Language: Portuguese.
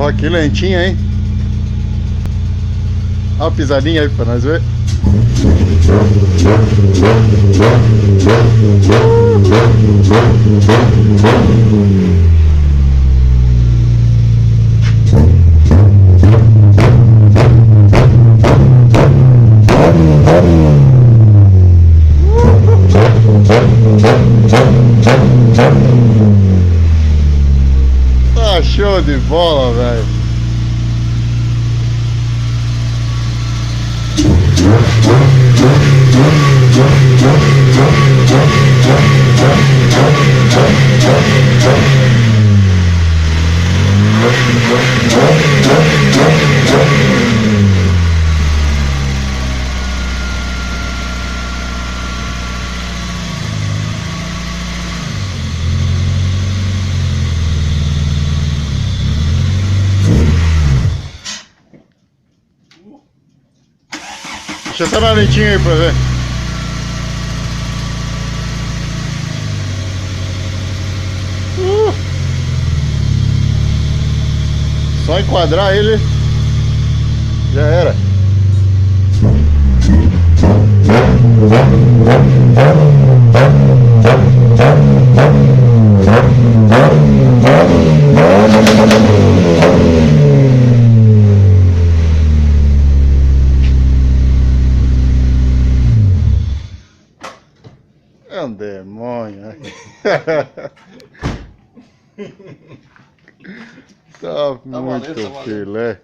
Ó, que lentinha, hein? Ó a pisadinha aí pra nós ver. Tá show de bola, velho. Deixa eu estar na lentinha aí pra ver. Só enquadrar ele já era. É um demônio, né? Tá muito filé.